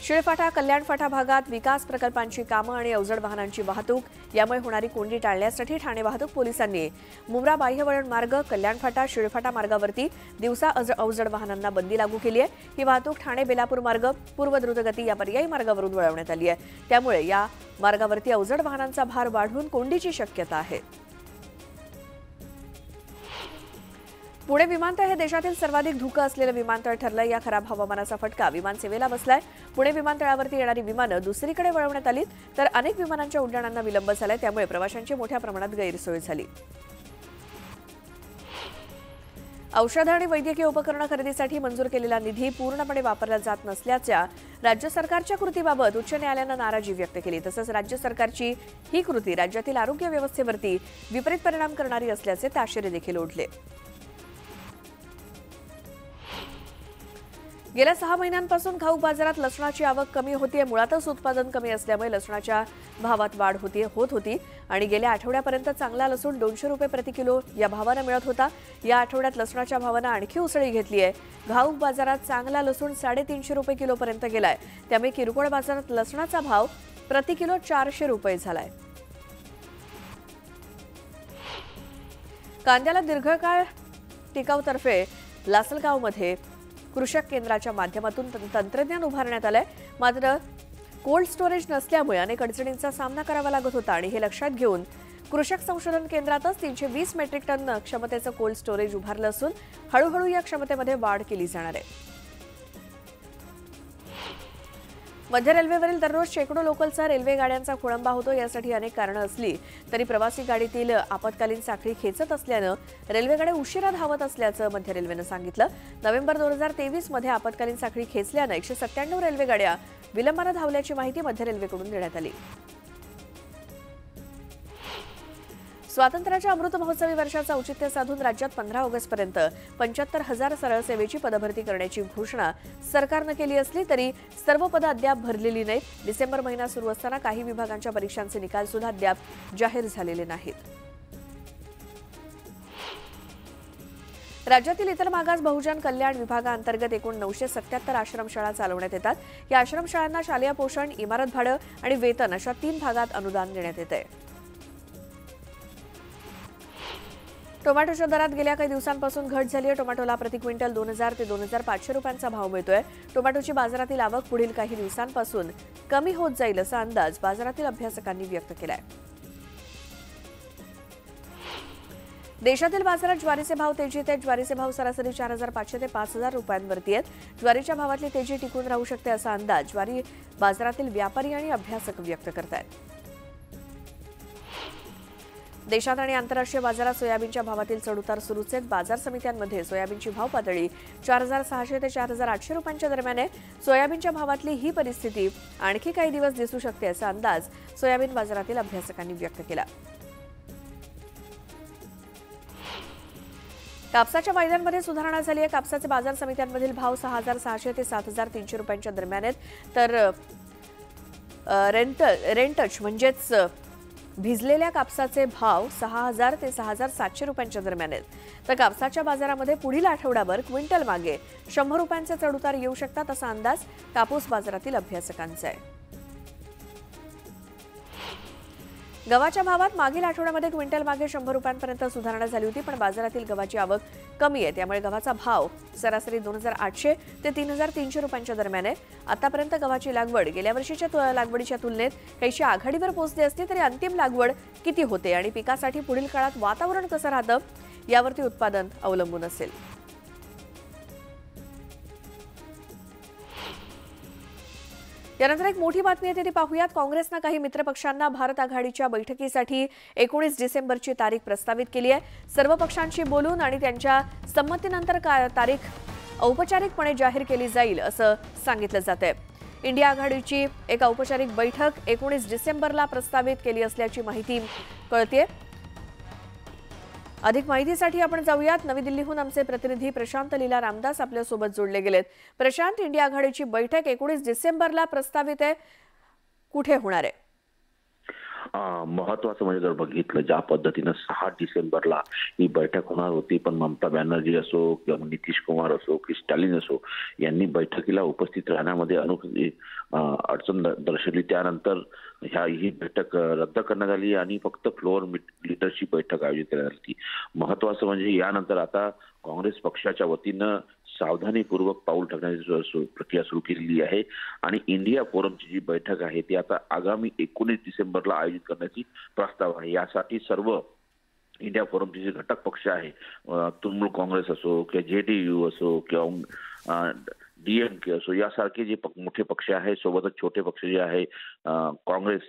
शिळफाटा कल्याणफाटा भागात विकास प्रकल्पांची कामं आणि अवजड वाहनांची वाहतूक यामुळे होणारी कोंडी टाळण्यासाठी ठाणे वाहतूक पोलिसांनी मुंब्रा बाह्यवळण मार्ग कल्याणफाटा शिळफाटा मार्गावरती दिवसा अवजड वाहनांना बंदी लागू केली आहे। ही वाहतूक ठाणे बेलापूर मार्ग पूर्व द्रुतगती या पर्यायी मार्गावरून वळवण्यात आली आहे। त्यामुळे या मार्गावरती अवजड वाहनांचा भार वाढून कोंडीची शक्यता आहे। पुणे विमानतळ हे देशातील सर्वाधिक धुकं असलेलं विमानतळ ठरलं। या खराब हवामानाचा फटका विमानसेवेला बसलाय। पुणे विमानतळावरती येणारी विमानं दुसरीकडे वळवण्यात आली तर अनेक विमानांच्या उड्डाणांना विलंब झालाय। त्यामुळे प्रवाशांची मोठ्या प्रमाणात गैरसोय झाली। औषध आणि वैद्यकीय उपकरणं खरेदीसाठी मंजूर केलेला निधी पूर्णपणे वापरला जात नसल्याच्या राज्य सरकारच्या कृतीबाबत उच्च न्यायालयानं नाराजी व्यक्त केली। तसंच राज्य सरकारची ही कृती राज्यातील आरोग्य व्यवस्थेवरती विपरीत परिणाम करणारी असल्याचे ताशेरे देखील ओढले। गेल्या 6 महिन्यांपासून घाऊक बाजारात लसणाची आवक कमी होतीये। मुळातच उत्पादन कमी असल्यामुळे लसणाच्या भावात वाढ होत होती आणि गेल्या आठवड्यापर्यंत चांगला लसूण 200 रुपये प्रति किलो या भावाने मिळत होता। या आठवड्यात लसणाच्या भावाने आणखी उसळी घेतली आहे। घाऊक बाजारात चांगला लसूण 350 रुपये किलो पर्यंत गेलाय। त्यामुळे किरकोळ बाजारात लसणाचा भाव प्रति किलो 400 रुपये झालाय। कांद्याला दीर्घकाळ टिकाऊतर्फे लासलगावमध्ये कृषक केंद्राच्या माध्यमातून तंत्रज्ञान उभारण्यात आलंय। मात्र कोल्ड स्टोरेज नसल्यामुळे अनेक अडचणींचा सामना करावा लागत होता आणि हे लक्षात घेऊन कृषक संशोधन केंद्रातच 320 मेट्रिक टन क्षमतेचं कोल्ड स्टोरेज उभारलं असून हळूहळू या क्षमतेमध्ये वाढ केली जाणार आहे। मध्य रेल्वेवरील दररोज शेकडो लोकलचा रेल्वे गाड्यांचा खोळंबा होतो। यासाठी अनेक कारणं असली तरी प्रवासी गाडीतील आपत्कालीन साखळी खेचत असल्यानं रेल्वेगाड्या उशिरा धावत असल्याचं मध्य रेल्वेनं सांगितलं। नोव्हेंबर 2023 मध्ये आपत्कालीन साखळी खेचल्यानं 197 रेल्वे गाड्या विलंबानं धावल्याची माहिती मध्य रेल्वेकडून देण्यात आली। स्वातंत्र्याच्या अमृत महोत्सवी वर्षाचं औचित्य साधून राज्यात 15 ऑगस्टपर्यंत 75,000 सरळ सेवेची पदभरती करण्याची घोषणा सरकारनं केली असली तरी सर्व पदं अद्याप भरलेली नाहीत। डिसेंबर महिना सुरू असताना काही विभागांच्या परीक्षांचे निकाल सुद्धा अद्याप जाहीर झालेले नाहीत। राज्यातील इतर मागास बहुजन कल्याण विभागाअंतर्गत एकूण 977 आश्रमशाळा चालवण्यात येतात। या आश्रमशाळांना शालेय पोषण, इमारत भाडं आणि वेतन अशा 3 भागात अनुदान देण्यात येते। टोमॅटोच्या दरात गेल्या काही दिवसांपासून घट झाली आहे। टोमॅटोला प्रति क्विंटल 2000 ते 2500 रुपयांचा भाव मिळतोय। टोमॅटोची बाजारातील आवक पुढील काही दिवसांपासून कमी होत जाईल असा अंदाज बाजारातील अभ्यासकांनी व्यक्त केलाय। देशातील बाजारात ज्वारीचे भाव तेजीत आहेत। ज्वारीचे भाव सरासरी 4500 ते 5000 रुपयांवरती आहेत। ज्वारीच्या भावातली तेजी टिकून राहू शकते असा अंदाज ज्वारी बाजारातील व्यापारी आणि अभ्यासक व्यक्त करतायत। देशात आणि आंतरराष्ट्रीय बाजारात सोयाबीनच्या भावातील चढउतार सुरूच आहेत। बाजार समित्यांमध्ये सोयाबीनची भाव पातळी 4600 ते 4800 रुपयांच्या दरम्यान आहे। सोयाबीनच्या भावातली ही परिस्थिती आणखी काही दिवस दिसू शकते असा अंदाज सोयाबीन बाजारातील अभ्यासकांनी व्यक्त केला। कापसाच्या वायद्यांमध्ये सुधारणा झाली आहे। कापसाचे बाजार समित्यांमधील भाव 6600 ते 7300 रुपयांच्या दरम्यान आहेत तर रेंटच म्हणजेच भिजलेल्या कापसाचे भाव 6000 ते 6700 रुपयांच्या दरम्यान आहेत। तर कापसाच्या बाजारामध्ये पुढील आठवड्याभर क्विंटल मागे 100 रुपयांचे चढउतार येऊ शकतात असा अंदाज कापूस बाजारातील अभ्यासकांचा आहे। गव्हाच्या भावात मागील आठवड्यामध्ये क्विंटल मागे 100 रुपयांपर्यंत सुधारणा झाली होती पण बाजारातील गव्हाची आवक कमी आहे। त्यामुळे गव्हाचा भाव सरासरी 2800 ते 3300 रुपयांच्या दरम्यान आहे। आतापर्यंत गव्हाची लागवड गेल्या वर्षीच्या लागवडीच्या तुलनेत काहीशी आघाडीवर पोहोचली असली तरी अंतिम लागवड किती होते आणि पिकासाठी पुढील काळात वातावरण कसं राहतं यावरती उत्पादन अवलंबून असेल। यानंतर एक मोठी बातमी येते ती पाहूयात। काँग्रेसनं काही मित्रपक्षांना भारत आघाडीच्या बैठकीसाठी 19 डिसेंबरची तारीख प्रस्तावित केली आहे। सर्व पक्षांशी बोलून आणि त्यांच्या संमतीनंतर तारीख औपचारिकपणे जाहीर केली जाईल असं सांगितलं जातंय। इंडिया आघाडीची एक औपचारिक बैठक 19 डिसेंबरला प्रस्तावित केली असल्याची माहिती कळतेय। अधिक माहितीसाठी आपण जाऊयात। नवी दिल्लीहून आमचे प्रतिनिधी प्रशांत लीला रामदास आपल्या सोबत जोडले गेलेत। प्रशांत, इंडिया आघाडीची बैठक 19 डिसेंबरला प्रस्तावित आहे, कुठे होणार आहे? महत्वाचं म्हणजे जर बघितलं ज्या पद्धतीनं 6 डिसेंबरला ही बैठक होणार होती, पण ममता बॅनर्जी असो किंवा नितीश कुमार असो की स्टॅलिन असो यांनी बैठकीला उपस्थित राहण्यामध्ये अडचण दर्शवली. त्यानंतर ही बैठक रद्द करण्यात आली आणि फक्त फ्लोअर लीडरशिप बैठक आयोजित करण्यात आली. महत्वाचं म्हणजे यानंतर आता काँग्रेस पक्षाच्या वतीनं सावधानीपूर्वक पाऊल टाकण्याची प्रक्रिया सुरू केलेली आहे आणि इंडिया फोरमची जी बैठक आहे ती आता आगामी 19 डिसेंबरला आयोजित करण्याची प्रस्ताव आहे. यासाठी सर्व इंडिया फोरमचे जे घटक पक्ष आहे, तृणमूल काँग्रेस असो किंवा जेडीयू असो किंवा डीएमके असो यासारखे जे मोठे पक्ष आहेत, सोबतच छोटे पक्ष जे आहे काँग्रेस,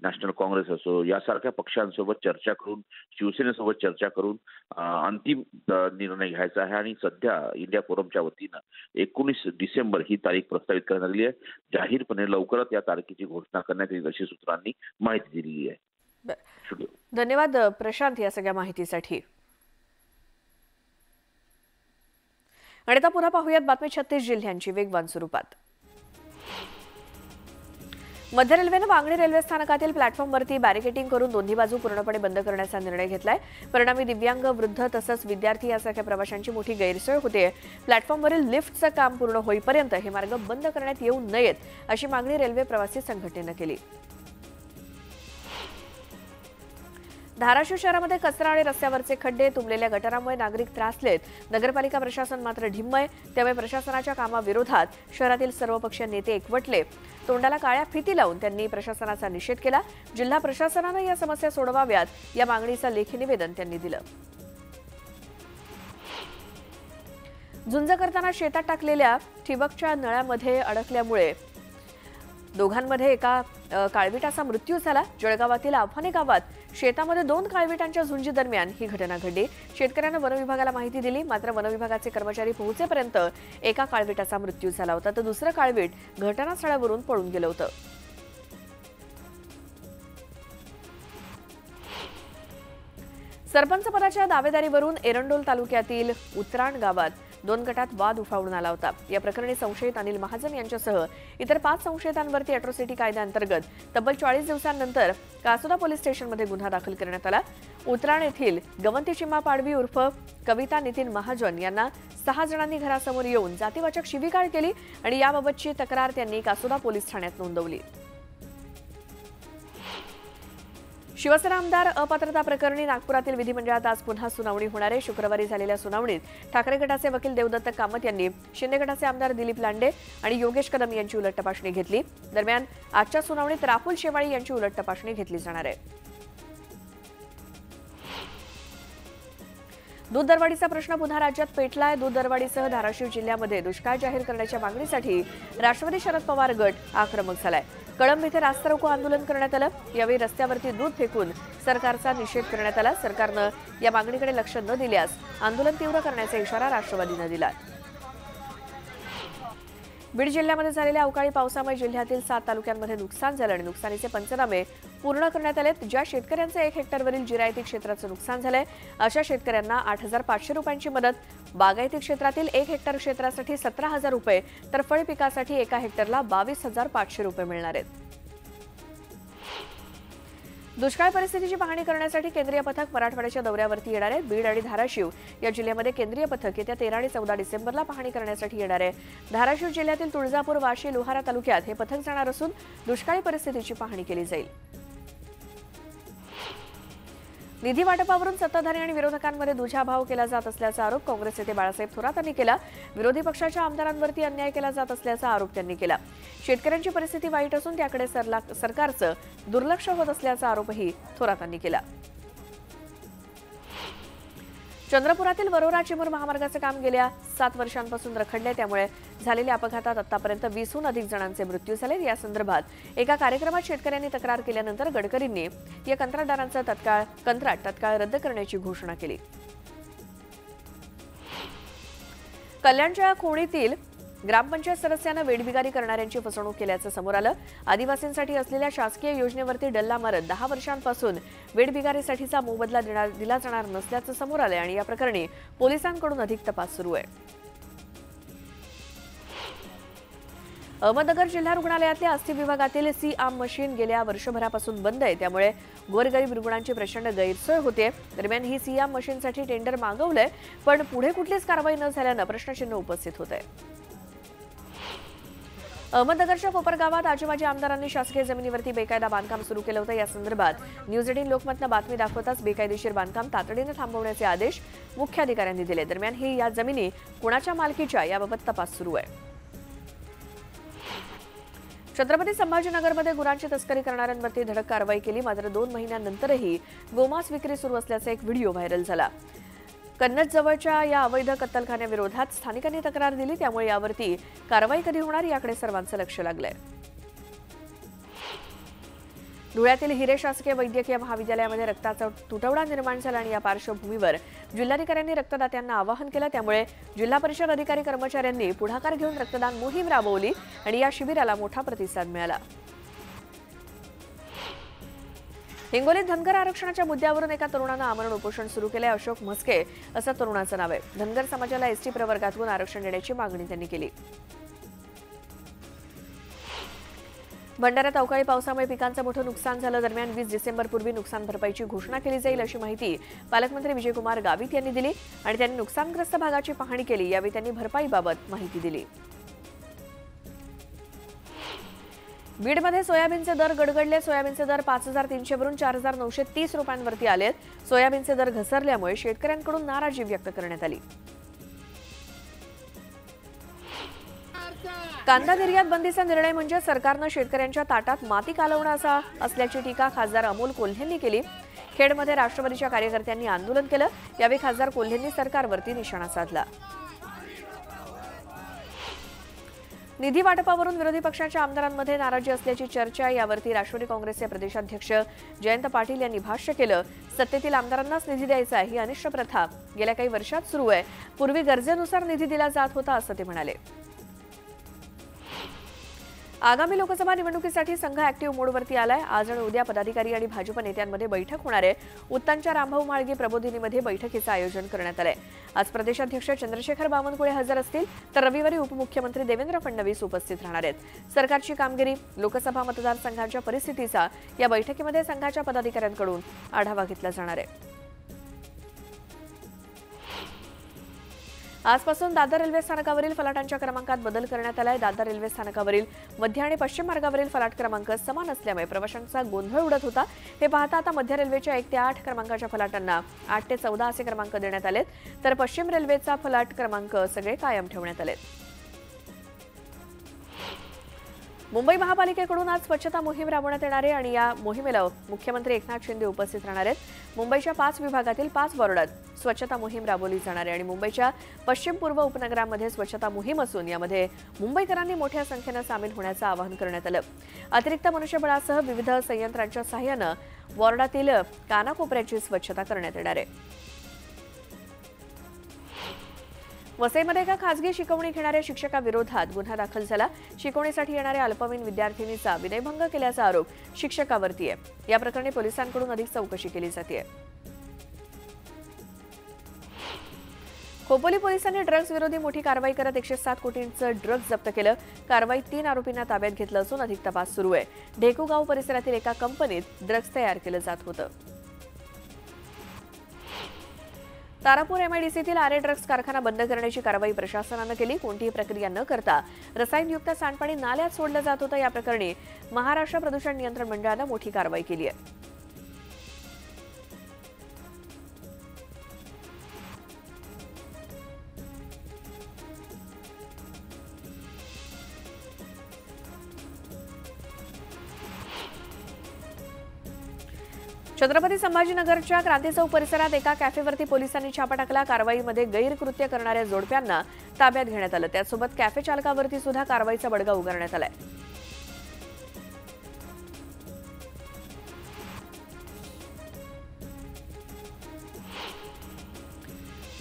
नॅशनल काँग्रेस असो यासारख्या पक्षांसोबत चर्चा करून, शिवसेनेसोबत चर्चा करून अंतिम निर्णय घ्यायचा आहे. आणि सध्या इंडिया फोरमच्या वतीनं 19 डिसेंबर ही तारीख प्रस्तावित करण्यात आली आहे. जाहीरपणे लवकरच या तारखेची घोषणा करण्यात येईल अशी सूत्रांनी माहिती दिलेली आहे. धन्यवाद प्रशांत या सगळ्या माहितीसाठी. आणि आता पुन्हा पाहूयात बातमी 36 जिल्ह्यांची वेगवान स्वरूपात. मध्य रेल्वेनं वांगणी रेल्वे स्थानकातील प्लॅटफॉर्मवरती बॅरिकेडिंग करून दोन्ही बाजू पूर्णपणे बंद करण्याचा निर्णय घेतलाय. परिणामी दिव्यांग, वृद्ध तसंच विद्यार्थी यासारख्या प्रवाशांची मोठी गैरसोय होते. प्लॅटफॉर्मवरील लिफ्टचं काम पूर्ण होईपर्यंत हे मार्ग बंद करण्यात येऊ नयेत अशी मागणी रेल्वे प्रवासी संघटनेनं केली. धाराशिव शहरामध्ये कचरा आणि रस्त्यावरचे खड्डे, तुंबलेल्या गटारामुळे नागरिक त्रासलेत. नगरपालिका प्रशासन मात्र ढिम्म आहे. त्यामुळे प्रशासनाच्या कामाविरोधात शहरातील सर्वपक्षीय नेते एकवटले. तोंडाला काळ्या फिती लावून त्यांनी प्रशासनाचा निषेध केला. जिल्हा प्रशासनानं या समस्या सोडवाव्यात या मागणीचं लेखी निवेदन त्यांनी दिलं. झुंज करताना शेतात टाकलेल्या ठिबकच्या नळामध्ये अडकल्यामुळे दोघांमध्ये एका काळविटाचा मृत्यू झाला. जळगावातील आव्हाने गावात शेतामध्ये 2 काळविटांच्या झुंजीदरम्यान ही घटना घडली. शेतकऱ्यांना वनविभागाला माहिती दिली, मात्र वनविभागाचे कर्मचारी पोहोचेपर्यंत एका काळविटाचा मृत्यू झाला होता, तर दुसरं काळवीट घटनास्थळावरून पळून गेलं होतं. सरपंच पदाच्या दावेदारीवरून एरंडोल तालुक्यातील उतराण गावात 2 गटात वाद उफाळून आला होता. या प्रकरणी संशयित अनिल महाजन यांच्यासह इतर 5 संशयितांवरती अॅट्रॉसिटी कायद्याअंतर्गत तब्बल 40 दिवसांनंतर कासोदा पोलीस स्टेशनमध्ये गुन्हा दाखल करण्यात आला. उतराण येथील गवंती चिम्मा पाडवी उर्फ कविता नितीन महाजन यांना 6 जणांनी घरासमोर येऊन जातीवाचक शिवीगाळ केली आणि याबाबतची तक्रार त्यांनी कासोदा पोलीस ठाण्यात नोंदवली. शिवसेना आमदार अपात्रता प्रकरणी नागपुरातील विधिमंडळात आज पुन्हा सुनावणी होणार आहे. शुक्रवारी झालेल्या सुनावणीत ठाकरे गटाचे वकील देवदत्त कामत यांनी शिंदे गटाचे आमदार दिलीप लांडे आणि योगेश कदम यांची उलट तपासणी घेतली. दरम्यान आजच्या सुनावणीत राहुल शेवाळी यांची उलट तपासणी घेतली जाणार आहे. दूध दरवाढीचा प्रश्न पुन्हा राज्यात पेटलाय. दूध दरवाढीसह धाराशिव जिल्ह्यामध्ये दुष्काळ जाहीर करण्याच्या मागणीसाठी राष्ट्रवादी शरद पवार गट आक्रमक झालाय. कळंब इथे रास्ता रोको आंदोलन करण्यात आलं. यावेळी रस्त्यावरती दूध फेकून सरकारचा निषेध करण्यात आला. सरकारनं या मागणीकडे लक्ष न दिल्यास आंदोलन तीव्र करण्याचा इशारा राष्ट्रवादीनं दिला. बीड जिल्ह्यामध्ये झालेल्या अवकाळी पावसामुळे जिल्ह्यातील 7 तालुक्यांमध्ये नुकसान झालं आणि नुकसानीचे पंचनामे पूर्ण करण्यात आलेत. ज्या शेतकऱ्यांचे 1 हेक्टरवरील जिरायती क्षेत्राचं नुकसान झालंय अशा शेतकऱ्यांना 8,500 रुपयांची मदत, बागायती क्षेत्रातील 1 हेक्टर क्षेत्रासाठी 17,000 रुपये तर फळ पिकासाठी 1 हेक्टरला 22,500 रुपये मिळणार आहेत. दुष्काळ परिस्थितीची पाहणी करण्यासाठी केंद्रीय पथक मराठवाड्याच्या दौऱ्यावरती येणार आहे. बीड आणि धाराशिव या जिल्ह्यामध्ये केंद्रीय पथक येत्या 13 आणि 14 डिसेंबरला पाहणी करण्यासाठी येणार आहे. धाराशिव जिल्ह्यातील तुळजापूर, वाशी, लोहारा तालुक्यात हे पथक जाणार असून दुष्काळी परिस्थितीची पाहणी केली जाईल. निधी वाटपावरून सत्ताधारी आणि विरोधकांमध्ये दुजाभाव केला जात असल्याचा आरोप काँग्रेस नेते बाळासाहेब थोरात यांनी केला. विरोधी पक्षाच्या आमदारांवरती अन्याय केला जात असल्याचा आरोप त्यांनी केला. शेतकऱ्यांची परिस्थिती वाईट असून त्याकडे सरकारचं दुर्लक्ष होत असल्याचा आरोपही थोरात यांनी केला. चंद्रपुरातील वरोरा चिमूर महामार्गाचे काम गेल्या 7 वर्षांपासून रखडले. त्यामुळे झालेल्या अपघातात आतापर्यंत 20हून अधिक जणांचे मृत्यू झाले. या संदर्भात एका कार्यक्रमात शेतकऱ्यांनी तक्रार केल्यानंतर गडकरींनी या कंत्राटदारांचं कंत्राट तत्काळ रद्द करण्याची घोषणा केली. कल्याणच्या खोडीतील ग्रामपंचायत सदस्यांना वेठबिगारी करणाऱ्यांची फसवणूक केल्याचं समोर आलं. आदिवासींसाठी असलेल्या शासकीय योजनेवरती डल्ला मारत 10 वर्षांपासून वेठबिगारीसाठीचा मोबदला दिला जाणार नसल्याचं समोर आलंय आणि या प्रकरणी पोलिसांकडून अधिक तपास सुरू आहे. अहमदनगर जिल्हा रुग्णालयातल्या अस्थि विभागातील सी आर्म मशीन गेल्या वर्षभरापासून बंद आहे, त्यामुळे गोरगरीब रुग्णांची प्रचंड गैरसोय होते। दरम्यान ही सी आर्म मशीनसाठी टेंडर मागवलंय, पण पुढे कुठलीच कारवाई न झाल्यानं प्रश्नचिन्ह उपस्थित होतंय। अहमदनगरच्या कोपर गावात आजीमाजी आमदारांनी शासकीय जमिनीवरती बेकायदा बांधकाम सुरू केलं होतं। या संदर्भात न्यूज 18 लोकमतनं बातमी दाखवताच बेकायदेशीर बांधकाम तातडीने थांबवण्याचे आदेश मुख्याधिकाऱ्यांनी दिले। दरम्यान ही या जमिनी कुणाच्या मालकीच्या याबाबत तपास सुरू आहे। छत्रपती संभाजीनगरमध्ये गुरांची तस्करी करणाऱ्यांवरती धडक कारवाई केली, मात्र 2 महिन्यानंतरही गोमांस विक्री सुरू असल्याचा एक व्हिडिओ व्हायरल झाला। कन्नड जवळच्या या अवैध कत्तलखान्याविरोधात स्थानिकांनी तक्रार दिली, त्यामुळे यावरती कारवाई कधी होणार याकडे सर्वांचं लक्ष लागलंय। धुळ्यातील हिरे शासकीय वैद्यकीय महाविद्यालयामध्ये रक्ताचा तुटवडा निर्माण झाला आणि या पार्श्वभूमीवर जिल्हाधिकाऱ्यांनी रक्तदात्यांना आवाहन केलं, त्यामुळे जिल्हा परिषद अधिकारी कर्मचाऱ्यांनी पुढाकार घेऊन रक्तदान मोहीम राबवली आणि या शिबिराला मोठा प्रतिसाद मिळाला। हिंगोलीत धनगर आरक्षणाच्या मुद्द्यावरून एका तरुणानं आमरण उपोषण सुरू केले। अशोक म्हस्के असं तरुणाचं नाव आहे। धनगर समाजाला एसटी प्रवर्गातून आरक्षण देण्याची मागणी त्यांनी केली। भंडाऱ्यात अवकाळी पावसामुळे पिकांचं मोठं नुकसान झालं। दरम्यान 20 डिसेंबरपूर्वी नुकसान भरपाईची घोषणा केली जाईल अशी माहिती पालकमंत्री विजयकुमार गावित यांनी दिली आणि त्यांनी नुकसानग्रस्त भागाची पाहणी केली। यावेळी त्यांनी भरपाईबाबत माहिती दिली। बीडमध्ये सोयाबीनचे दर गडगडले। सोयाबीनचे दर 5,300 वरून 4,930 रुपयांवरती आलेत। सोयाबीनचे दर घसरल्यामुळे शेतकऱ्यांकडून नाराजी व्यक्त करण्यात आली। कांदा निर्यात बंदीचा निर्णय म्हणजे सरकारनं शेतकऱ्यांच्या ताटात माती कालवणं असा असल्याची टीका खासदार अमोल कोल्हेंनी केली। खेडमध्ये राष्ट्रवादीच्या कार्यकर्त्यांनी आंदोलन केलं। यावेळी खासदार कोल्हेंनी सरकारवरती निशाणा साधला। निधी वाटपावरून विरोधी पक्षाच्या आमदारांमध्ये नाराजी असल्याची चर्चा, यावरती राष्ट्रवादी काँग्रेसचे प्रदेशाध्यक्ष जयंत पाटील यांनी भाष्य केलं। सत्तेतील आमदारांनाच निधी द्यायचा ही अनिष्ट प्रथा गेल्या काही वर्षात सुरू आहे। पूर्वी गरजेनुसार निधी दिला जात होता असं ते म्हणाले। आगामी लोकसभा निवडणुकीसाठी संघ ऍक्टिव्ह मोडवरती आलाय। आज आणि उद्या पदाधिकारी आणि भाजप नेत्यांमध्ये बैठक होणार आहे। उत्तनच्या रामभाऊ म्हाळगी प्रबोधिनीमध्ये बैठकीचं आयोजन करण्यात आलंय। आज प्रदेशाध्यक्ष चंद्रशेखर बावनकुळे हजर असतील, तर रविवारी उपमुख्यमंत्री देवेंद्र फडणवीस उपस्थित राहणार आहेत। सरकारची कामगिरी, लोकसभा मतदारसंघांच्या परिस्थितीचा या बैठकीमध्ये संघाच्या पदाधिकाऱ्यांकडून आढावा घेतला जाणार आहे। आजपासून दादर रेल्वे स्थानकावरील फलाटांच्या क्रमांकात बदल करण्यात आलाय। दादर रेल्वे स्थानकावरील मध्य आणि पश्चिम मार्गावरील फलाट क्रमांक समान असल्यामुळे प्रवाशांचा गोंधळ उडत होता। हे पाहता आता मध्य रेल्वेच्या 1 ते 8 क्रमांकाच्या फलाटांना 8 ते 14 असे क्रमांक देण्यात आलेत, तर पश्चिम रेल्वेचा फलाट क्रमांक सगळे कायम ठेवण्यात आलेत। मुंबई महापालिकेकडून आज स्वच्छता मोहीम राबवण्यात येणार आहे आणि या मोहिमेला मुख्यमंत्री एकनाथ शिंदे उपस्थित राहणार आहेत। मुंबईच्या 5 विभागातील 5 वॉर्डात स्वच्छता मोहीम राबवली जाणार आहे आणि मुंबईच्या पश्चिम पूर्व उपनगरांमध्ये स्वच्छता मोहीम असून यामध्ये मुंबईकरांनी मोठ्या संख्येने सामील होण्याचं आवाहन करण्यात आलं। अतिरिक्त मनुष्यबळासह विविध संयंत्रांच्या सहाय्यानं वॉर्डातील कानाकोपऱ्याची स्वच्छता करण्यात येणार आहे। वसईमध्ये एका खासगी शिकवणी घेणाऱ्या शिक्षकाविरोधात गुन्हा दाखल झाला। शिकवणीसाठी येणाऱ्या अल्पवयीन विद्यार्थिनीचा विनयभंग केल्याचा आरोप शिक्षकावरती आहे। या प्रकरणी पोलिसांकडून अधिक चौकशी केली जाते। खोपोली पोलिसांनी ड्रग्ज विरोधी मोठी कारवाई करत 107 कोटींचं ड्रग्ज जप्त केलं। कारवाईत 3 आरोपींना ताब्यात घेतलं असून अधिक तपास सुरू आहे। ढेकूगाव परिसरातील एका कंपनीत ड्रग्ज तयार केलं जात होतं। तारापूर एमआयडीसीतील आरे ड्रग्ज कारखाना बंद करण्याची कारवाई प्रशासनानं केली। कोणतीही प्रक्रिया न करता रसायनयुक्त सांडपाणी नाल्यात सोडलं जात होतं। या प्रकरणी महाराष्ट्र प्रदूषण नियंत्रण मंडळानं मोठी कारवाई केली आहे। छत्रपती संभाजीनगरच्या क्रांती चौक परिसरात एका कॅफेवरती पोलिसांनी छापा टाकला। कारवाईमध्ये गैरकृत्य करणाऱ्या जोडप्यांना ताब्यात घेण्यात आलं। त्यासोबत कॅफे चालकावरती सुद्धा कारवाईचा बडगा उगारण्यात आलाय।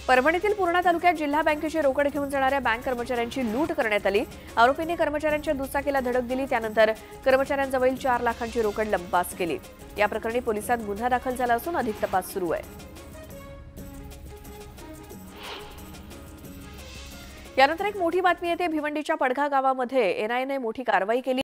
परभणीतील पूर्णा तालुक्यात जिल्हा बँकेची रोकड घेऊन जाणाऱ्या बँक कर्मचाऱ्यांची लूट करण्यात आली। आरोपींनी कर्मचाऱ्यांच्या दुचाकीला धडक दिली, त्यानंतर कर्मचाऱ्यांजवळील 4 लाखांची रोकड लंपास केली। या प्रकरणी पोलिसांत गुन्हा दाखल झाला असून अधिक तपास सुरू आहे। यानंतर एक मोठी बातमी येते भिवंडीच्या पडघा गावामध्ये एनआयएने मोठी कारवाई केली।